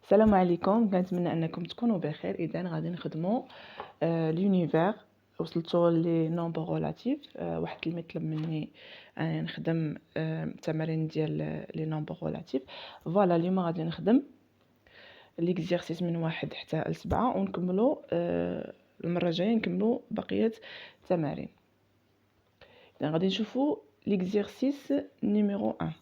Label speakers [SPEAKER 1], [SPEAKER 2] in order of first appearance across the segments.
[SPEAKER 1] السلام عليكم، كنتمنى انكم تكونوا بخير. اذا غادي نخدموا لونيفير. وصلتوا لي نومبر ريلاتيف. واحد التلميذ طلب مني نخدم التمارين ديال لي نومبر ريلاتيف. فوالا اليوم غادي نخدم ليكزيرسيس من 1 حتى ل 7 ونكملوا المره الجايه نكملوا بقيه التمارين. اذا غادي نشوفوا ليكزيرسيس نيميرو 1.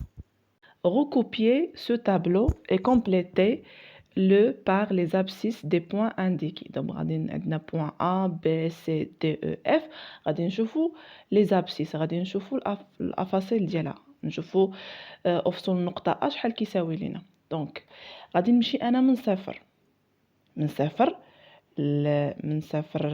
[SPEAKER 1] Recopier ce tableau et complétez-le par les abscisses des points indiqués. Donc, عندنا point A, B, C, D, E, F. غادي نشوفوا les abscisses. غادي نشوفوا الأفاصيل ديالها. نشوفوا أفصل النقطة A شحال كيساوي لينا. دونك غادي نمشي أنا من صفر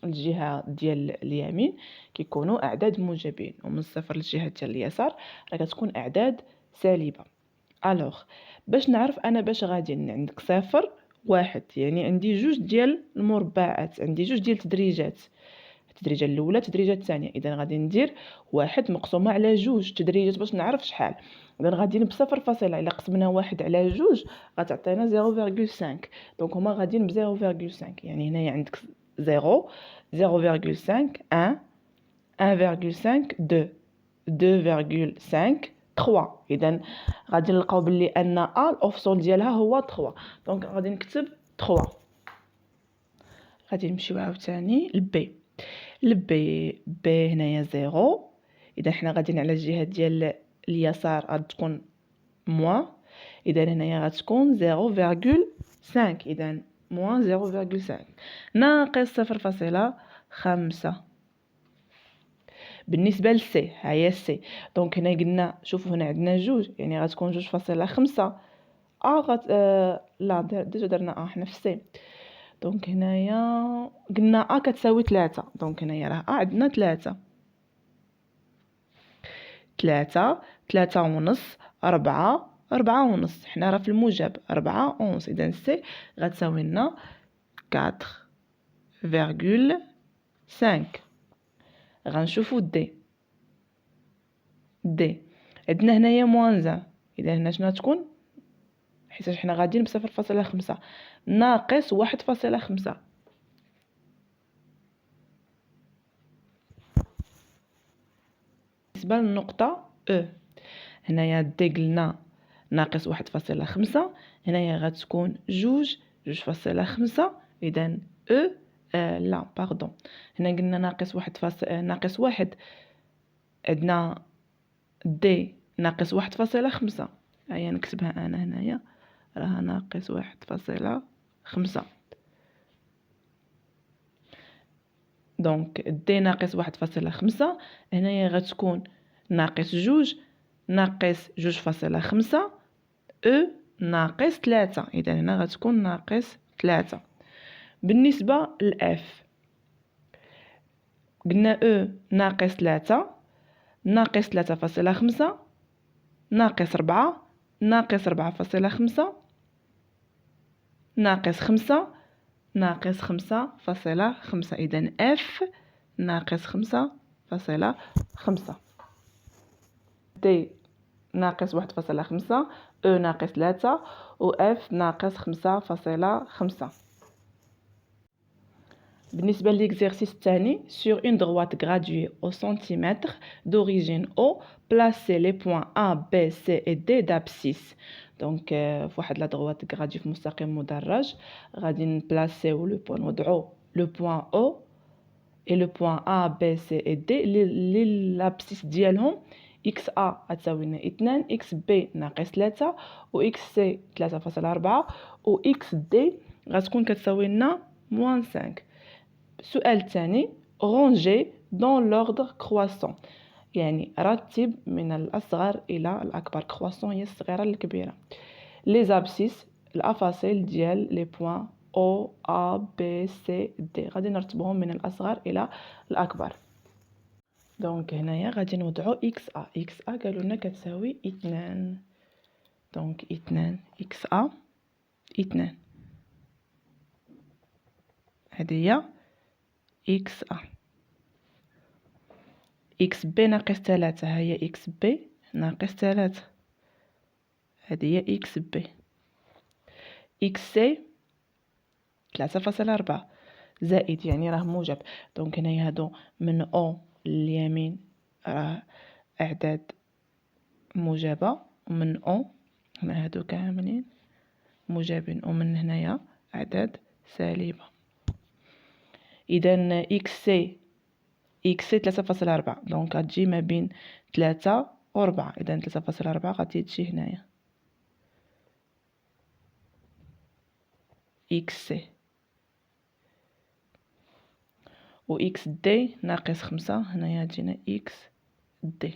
[SPEAKER 1] الجهة ديال اليمين كيكونوا أعداد موجبين، ومن صفر للجهة ديال اليسار راه كتكون أعداد سالبة. الوغ باش نعرف انا باش غادي عندك صفر واحد، يعني عندي جوج ديال المربعات، عندي جوج ديال التدريجات، التدريجه الاولى التدريجه الثانيه. اذا غادي ندير واحد مقسومه على جوج تدريجات باش نعرف شحال. اذا غادي بصفر فاصله، الا قسمنا واحد على جوج غتعطينا 0.5. دونك هما غاديين ب 0.5، يعني هنايا عندك 0 0.5 1 1.5 2 2.5 3. اذا غادي نلقاو بلي ان ا الافصول ديالها هو 3. دونك غادي نكتب 3. غادي نمشيو عاوتاني لبي. بي هنايا 0. اذا حنا غاديين على الجهه ديال اليسار غتكون موان. اذا هنايا غتكون 0.5. اذا موان 0.5 ناقص 0.5. بالنسبه لسي ها هي سي. دونك هنا قلنا شوفوا هنا عندنا جوج، يعني غتكون 2.5. لا ديجا درنا حنا في سي. دونك هنايا قلنا كتساوي 3. دونك هنايا راه عندنا 3 ونص 4 ونص. حنا راه في الموجب 4 ونص. اذا سي غتساوي لنا 4.5. غنشوفوا دي عندنا هنايا موانزا. اذا هنا شنو تكون، حيت حنا غاديين ب 0.5 ناقص 1.5. بالنسبه للنقطه او هنايا دي قلنا ناقص 1.5، هنايا غتكون 2.5. اذا او لا باردون، هنا قلنا ناقص 1. عندنا دي ناقص 1.5. هيا نكتبها انا هنايا راها ناقص 1.5. دونك دي ناقص 1.5 هنايا غتكون ناقص 2 ناقص 2.5 او ناقص 3. اذا هنا غتكون ناقص 3. بالنسبه لاف قلنا او ناقص 3 ناقص 3.5 ناقص 4 ناقص 4.5 ناقص 5 ناقص 5.5. اذا اف ناقص 5.5. دي ناقص 1.5 او ناقص 3 و اف ناقص 5.5. بالنسبة للإكزرسيس الثاني sur une droite graduée au centimètre d'origine O placez les points A, B, C et D d'abscisse. دونك في واحد لا droite graduée في مستقيم مدرج غادي نبلاسيو لو بوين، نوضعو لو بوين O et le point A, B, C et D للابسيس ديالهم. اكس A غتساوي لنا 2، اكس B ناقص 3 و اكس C 3.4 و اكس D غتكون كتساوي لنا -5. السؤال الثاني ranger dans l'ordre croissant، يعني رتب من الأصغر إلى الأكبر. croissant هي الصغيرة للكبيرة. les abscisses الأفاصيل ديال les points O A B C D غادي نرتبهم من الأصغر إلى الأكبر. دونك هنايا غادي نوضعو اكس A قالوا لنا كتساوي 2. دونك 2 اكس A 2 هذه هي اكس A. اكس بي ناقص 3 هي اكس بي ناقص 3 هذه هي اكس بي. إكس سي 3.4 زائد يعني راه موجب. دونك هنايا هادو من أو لليمين راه أعداد موجبة، ومن أو هنا هادو كاملين موجبين، ومن هنايا أعداد سالبة. إذا إكس سي 3.4 دونك غتجي ما بين 3 و 4. إذا 3.4 غادي تجي هنايا إكس سي، و إكس دي ناقص 5 هنايا تجينا إكس دي.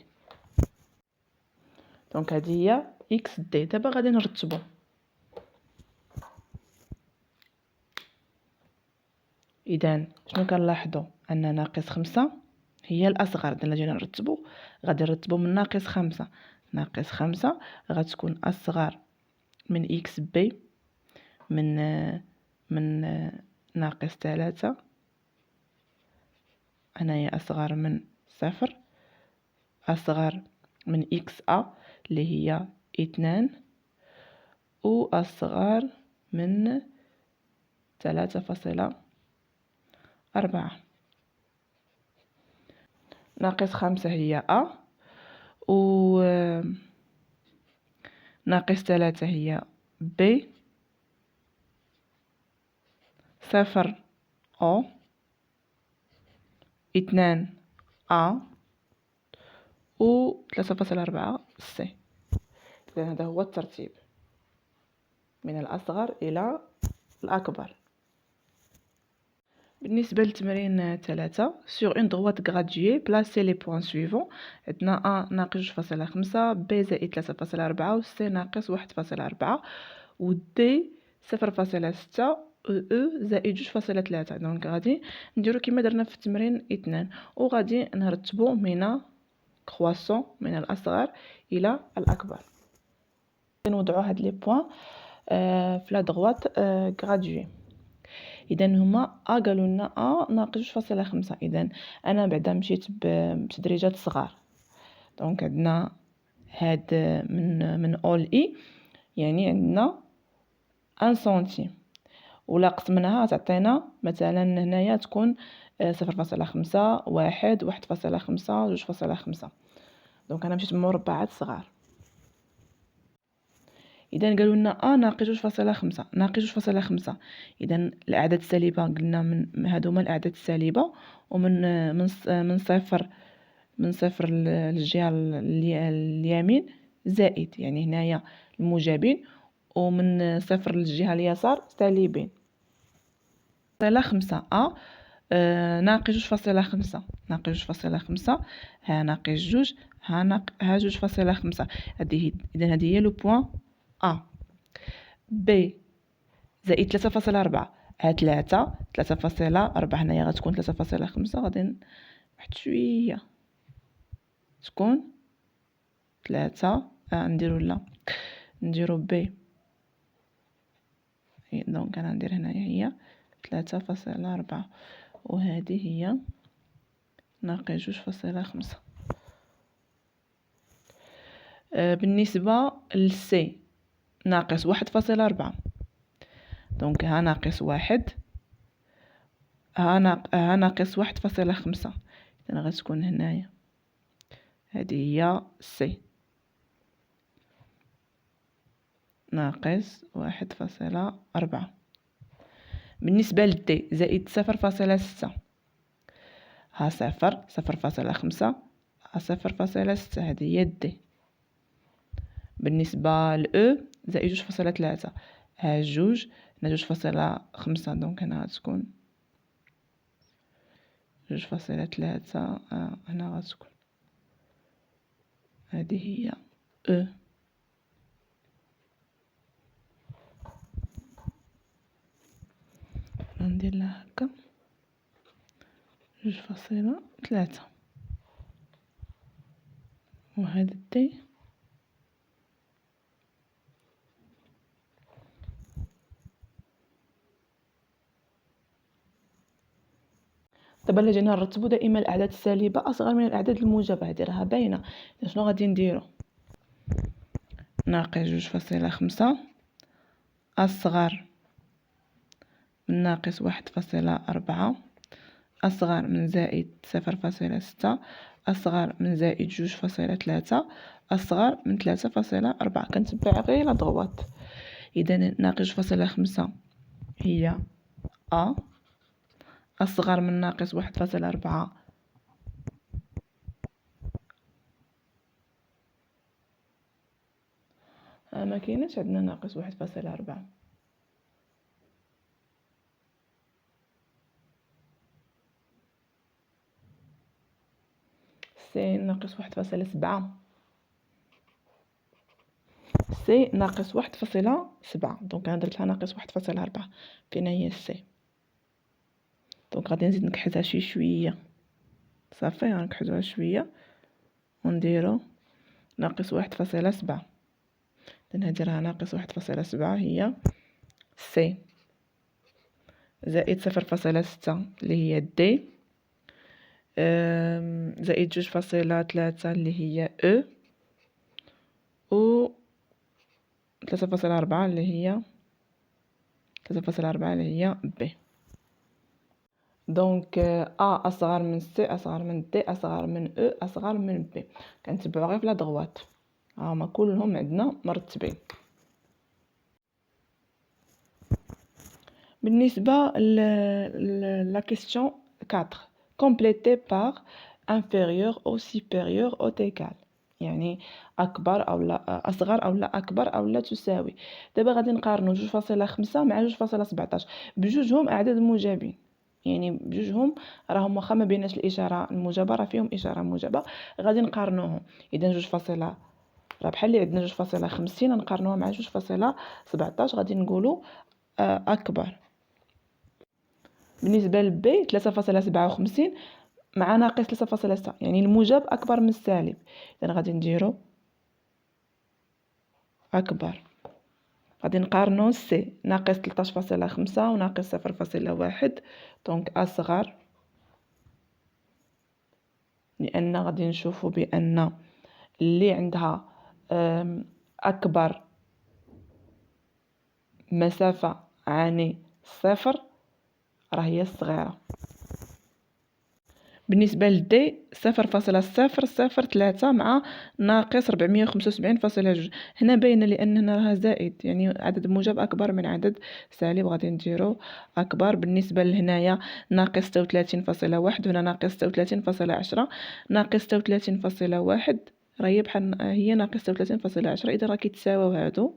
[SPEAKER 1] دونك هذه هي إكس دي. دابا غادي نرتبو. إذا شنو كنلاحظوا؟ أن ناقص 5 هي الأصغر. إذا جينا نرتبو غادي نرتبو من ناقص 5. ناقص 5 غتكون أصغر من إكس بي من ناقص 3. هنايا أصغر من 0، أصغر من إكس أ اللي هي 2، و أصغر من 3.4. ناقص 5 هي أ، و ناقص 3 هي ب، 0 أو، 2 أ، و 3.4 سي. إذن هذا هو الترتيب من الأصغر إلى الأكبر. بالنسبة لتمرين 3 sur une droite graduée placez les points suivants. عندنا A ناقص 2.5، B زائد 3.4، و C ناقص 1.4، و D 0.6، و E زائد 2.3. دونك غادي نديرو كما درنا في التمرين 2، وغادي نرتبو من كرواسون من الأصغر إلى الأكبر. نوضعو هاد لي بوين في لا droite graduée. اذا هما ا قالوا لنا ا ناقص 2.5. اذا انا بعدا مشيت بتدريجات صغار. دونك عندنا هاد من اول اي يعني عندنا 1 سنتيم، ولا قسمناها تعطينا مثلا هنايا تكون 0.5، 1، 1.5، 2.5. دونك انا مشيت بمربعات صغار. اذا قالوا لنا ا ناقص 2.5 ناقص 2.5. اذا الاعداد السالبه قلنا من هادوما الاعداد السالبه، ومن من صفر للجهه اليمين زائد، يعني هنايا الموجبين، ومن صفر للجهه اليسار سالبين. 5 ا ناقص 2.5 ناقص 2.5 ها ناقص 2 ها 2.5. هذه اذا هذه هي لو بوين A. B زائد 3.4 ها 3.4 هنايا غتكون 3.5. غادي واحد شويه تكون 3. نديرو لا نديرو B. دونك انا ندير هنايا هي 3.4، وهذه هي ناقص 2.5. بالنسبه للسي ناقص 1.4. دونك ها ناقص 1 ها ناقص 1.5. اذا غتكون هنايا هذه هي سي ناقص 1.4. بالنسبه للدي زائد 0.6 ها 0.5 ها 0.6. هذه هي الدي. بالنسبه لأو زائد 2.3 ها 2 هنا 2.5. دونك هنا غتكون 2.3. هنا غتكون هذه هي أو. ندير لها هكا 2.3، وهذا الدي دابا اللي جينا نرتبوا دائما الاعداد السالبه اصغر من الاعداد الموجبه. هذه راها باينه. شنو غادي نديرو؟ ناقص 2.5 أصغر من ناقص 1.4 أصغر من زائد 0.6 أصغر من زائد 2.3 أصغر من 3.4. كنتبع غير لا دغوات. إذا ناقص 2.5 هي أ أصغر من ناقص 1.4 ما كايناش عندنا ناقص 1.4. سي ناقص 1.7 سي ناقص 1.7. دونك انا درت لها ناقص 1.4. فين هي السي؟ دونك غادي نزيد نكحزها شويه صافي. غنكحزوها شويه ونديرو ناقص 1.7. اذا هادي راه ناقص 1.7 هي سي زائد 0.6 اللي هي دي زائد 2.3 اللي هي او و 3.4 اللي هي 3.4 اللي هي بي. دونك ا اصغر من سي اصغر من دي اصغر من او اصغر من بي. كنتبعوا غير بلا دغوات. هما كلهم عندنا مرتبين. بالنسبه لا كيسيون 4 complétée par inférieur ou supérieur au égal. يعني اكبر او لا اصغر او لا اكبر او لا تساوي. دابا غادي نقارنوا 2.5 مع 2.17 بجوجهم اعداد موجبين. يعني بجوجهم راهم واخا ما بيناش الاشاره الموجبه راه فيهم اشاره موجبه غادي نقارنوهم. اذا 2 راه بحال اللي عندنا 2.50 نقارنوها مع 2.17 غادي نقولوا اكبر. بالنسبه لبي 3.57 مع ناقص 3.6 يعني الموجب اكبر من السالب. اذا غادي نديرو اكبر. غادي نقارنو سي ناقص 13.5 وناقص 0.1 دونك اصغر. لان غادي نشوفوا بان اللي عندها اكبر مسافه عن صفر راه هي الصغيره. بالنسبه لدي 0.003 مع ناقص 475.2 هنا باينه لان هنا راه زائد يعني عدد موجب اكبر من عدد سالب. غادي نديرو اكبر. بالنسبه لهنايا ناقص 36.1 هنا ناقص 36.10 ناقص 36.1 راهي بحال هي ناقص 36.10 اذا راه كيتساواو هادو.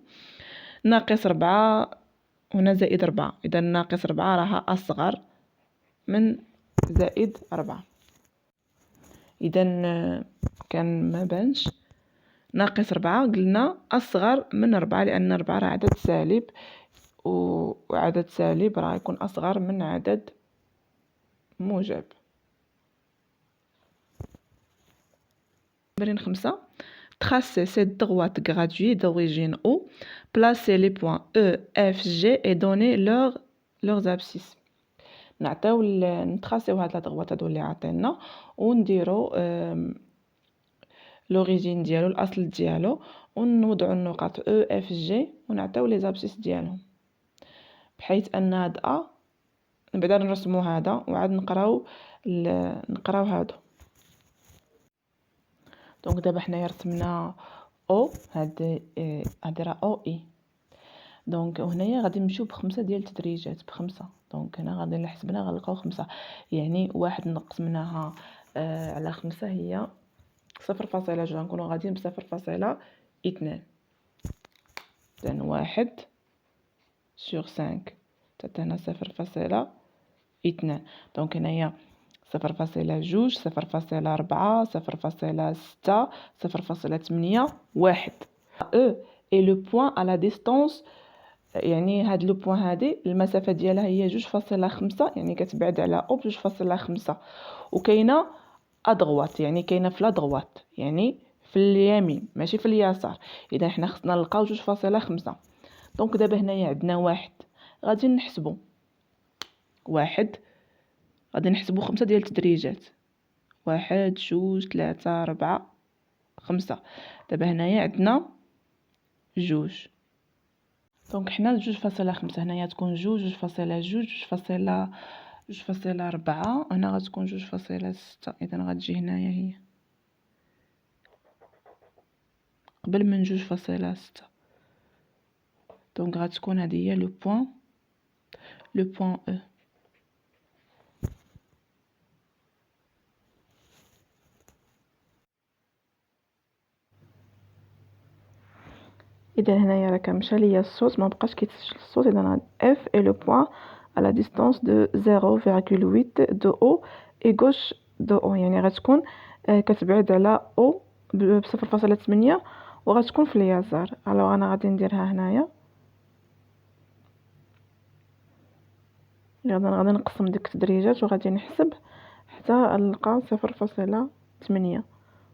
[SPEAKER 1] ناقص 4 هنا زائد 4 اذا ناقص 4 راها اصغر من زائد 4. اذا كان ما بانش ناقص 4 قلنا اصغر من 4 لان 4 راه عدد سالب وعدد سالب راه يكون اصغر من عدد موجب. تمرين 5 tracer cette droite graduée d'origine O, placer les points E, F, G et donner leurs abscisses. نعطيو نتراسيو هاد لا دغوات هادو اللي عطينا ونديرو لوريجين ديالو الاصل ديالو ونوضعوا النقاط او اف جي ونعطيو لي زابسيس ديالهم بحيث ان هاد ا بعدا نرسمو هذا وعاد نقراو هادو. دونك دابا حنايا رسمنا او هاد راه او اي. دونك هنايا غادي نمشيو ب5 ديال التدريجات ب5. دونك هنا غادي نحسبنا غنلقاو 5 يعني واحد نقص منها على 5 هي 0.2 غنكونوا غاديين ب0.2. اذا 1 sur 5 حتى هنا 0.2. دونك هنايا 0.2 0.4 0.6 0.8 1 E et le point à la distance يعني هاد لو بوين هادي المسافه ديالها هي 2.5 يعني كتبعد على او 2.5 وكاينه ادغوات يعني كاينه في لا دغوات يعني في اليمين ماشي في اليسار. اذا حنا خصنا نلقاو 2.5. دونك دابا هنايا عندنا واحد غادي نحسبو واحد غادي نحسبو 5 ديال التدريجات 1 2 3 4 5. دابا هنايا عندنا 2 دونك حنا 2.5 هنايا تكون 2.4 هنا غتكون 2.6. اذا غتجي هنايا هي قبل من 2.6. دونك غتكون هذه هي لو بوين او. اذا هنايا راه كنمشى ليا الصوت ما بقاش كيتسجل الصوت. اذا اف اي لو بوين à la distance de 0,8 de haut et gauche de haut، يعني غتكون كتبعد على او ب 0.8 وغتكون في اليسار. الوغ انا غادي نديرها هنايا. غادي نقسم ديك التدريجات وغادي نحسب حتى نلقى 0.8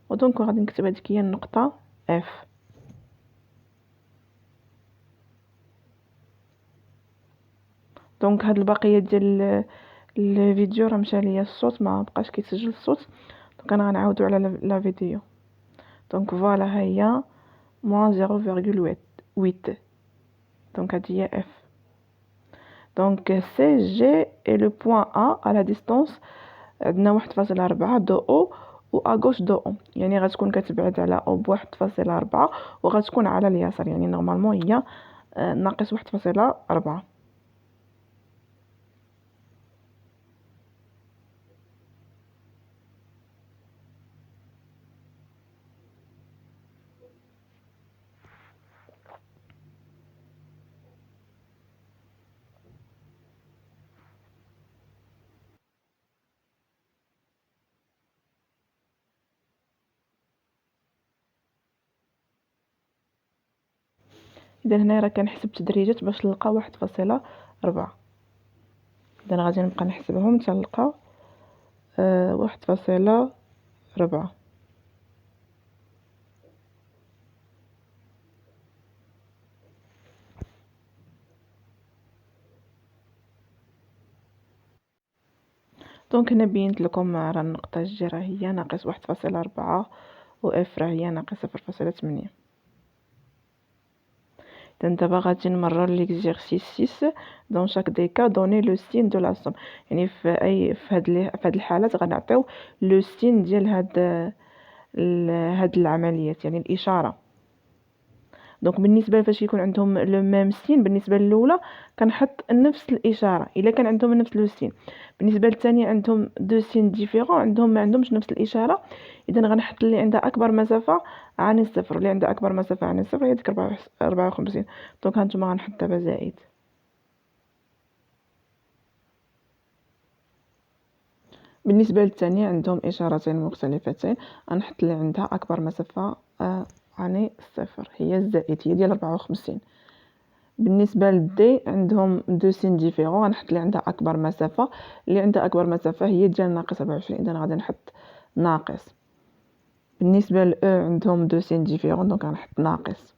[SPEAKER 1] ودونك غادي نكتب هذيك هي النقطه اف. دونك هاد البقيه ديال الفيديو راه مشى ليا الصوت ما بقاش كيتسجل الصوت. دونك انا غنعاودو على لا فيديو. دونك فوالا ها هي -0,8. دونك هذه هي اف. دونك سي جي اي لو بوين ا على ديستانس عندنا 1.4 دو او و ا غوش دو او، يعني غتكون كتبعد على او ب 1.4 وغتكون على اليسار، يعني نورمالمون هي ناقص 1.4. اذا هنا راه كنحسب تدريجات باش نلقى 1.4. اذا غادي نبقى نحسبهم حتى نلقى 1.4. دونك هنا بينت لكم راه النقطه جي راه هي ناقص 1.4 و اف راه هي ناقص 0.8. اذا دابا غادي نمرر ليكزيرسيس 6. دون شاك دي كا دوني لو سين دو لا سوم، يعني في هاد الحالات غنعطيو لو سين ديال هاد العمليات، يعني الاشاره. دونك بالنسبه فاش يكون عندهم لو ميم سين، بالنسبه الاولى كنحط نفس الاشاره الا كان عندهم نفس لو سين. بالنسبه للثانيه عندهم دو سين ديفيرون، عندهم ما عندهمش نفس الاشاره. اذا غنحط اللي عندها اكبر مسافه عن الصفر، اللي عندها اكبر مسافه عن الصفر هي ديك 54. دونك هانتوما غنحط دابا زائد. بالنسبه للثانيه عندهم اشارتين مختلفتين، غنحط اللي عندها اكبر مسافه عن الصفر هي الزائد، هي ديال 54. بالنسبه للدي عندهم دو سين ديفيرون، غنحط اللي عندها اكبر مسافه، اللي عندها اكبر مسافه هي ديال ناقص 24. اذا غادي نحط ناقص. بالنسبه لاو عندهم دو سين ديفيرون، دونك غنحط ناقص.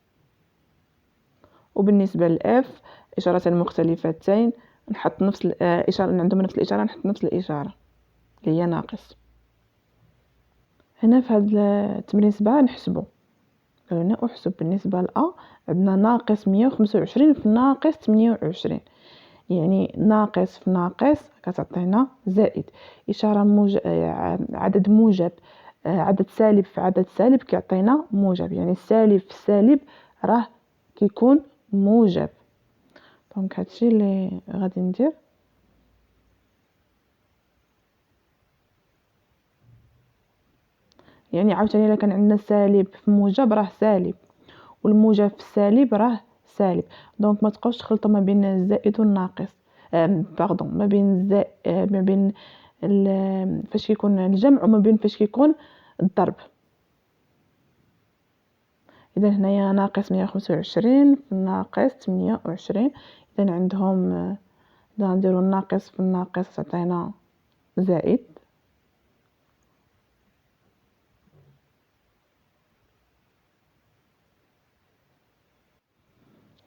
[SPEAKER 1] وبالنسبه لاف اشارتين مختلفتين، نحط نفس الاشاره، عندهم نفس الاشاره نحط نفس الاشاره اللي هي ناقص. هنا في هذا التمرين 7 نحسبوا. هنا احسب بالنسبه لأ عندنا ناقص 125 في ناقص 28، يعني ناقص في ناقص كتعطينا زائد. إشارة عدد موجب، عدد سالب في عدد سالب كيعطينا موجب، يعني السالب في السالب راه كيكون موجب. دونك هادشي اللي غادي ندير. يعني عاوتاني الا كان عندنا سالب في موجب راه سالب، والموجب في السالب راه سالب. دونك ما تبقاوش تخلطوا ما بين الزائد والناقص، باردون، ما بين ما بين فاش يكون الجمع وما بين فاش كيكون الضرب. اذا هنايا ناقص 125 في ناقص 28. اذا عندهم نديرو الناقص في الناقص تعطينا زائد.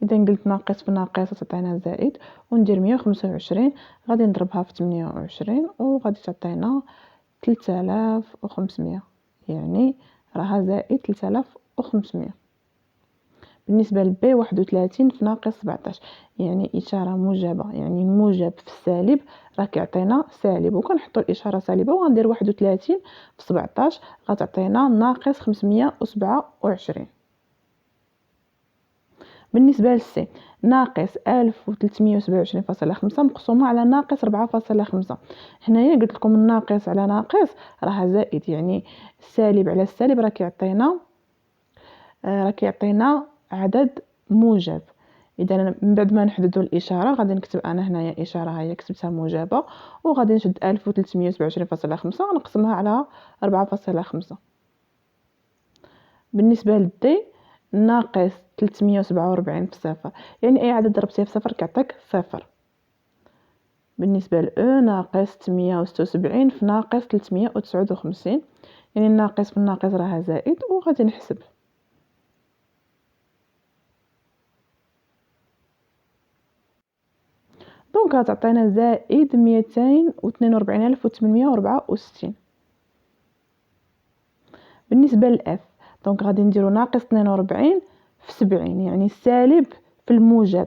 [SPEAKER 1] اذا قلت ناقص في ناقص تعطينا زائد، وندير 125 غادي نضربها في 28 وغادي تعطينا 3500، يعني راها زائد 3500. بالنسبة لبي 31 في ناقص 17، يعني إشارة موجبة، يعني الموجب في السالب راه كيعطينا سالب، وكنحطو الإشارة سالبة وغندير 31 في 17 غتعطينا ناقص 527. بالنسبة للسي ناقص 1327.5 مقسومة على ناقص 4.5. هنايا قلت لكم الناقص على ناقص راه زائد، يعني السالب على السالب راه كيعطينا عدد موجب. اذا أنا من بعد ما نحددوا الاشاره غادي نكتب انا هنايا اشاره هي كتبتها موجبه، وغادي نشد 1327.5 ونقسمها على 4.5. بالنسبه للدي ناقص 347 في صفر، يعني اي عدد ضربتيه في صفر كيعطيك صفر. بالنسبه لاو ناقص 876 في ناقص 359، يعني الناقص في الناقص راه زائد، وغادي نحسب. دونك غتعطينا زائد 242864. بالنسبه للاف دونك غادي نديرو ناقص 42 في 70، يعني السالب في الموجب.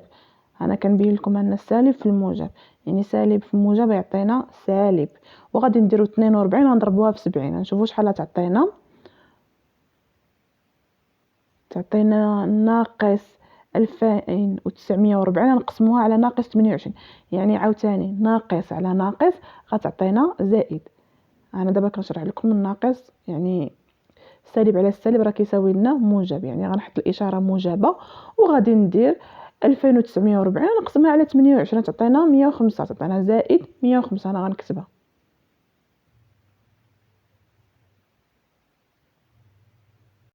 [SPEAKER 1] انا كنبين لكم ان السالب في الموجب، يعني سالب في الموجب يعطينا سالب، وغادي نديرو 42 غنضربوها في 70 نشوفوا شحال تعطينا. تعطينا ناقص 2940 نقسموها على ناقص 28، يعني عاوتاني ناقص على ناقص غتعطينا زائد. انا دابا كنشرح لكم الناقص، يعني السالب على السالب راه كيساوي لنا موجب، يعني غنحط الاشاره موجبه وغادي ندير 2940 نقسمها على 28 تعطينا 105، تعطينا زائد 105. انا غنكتبها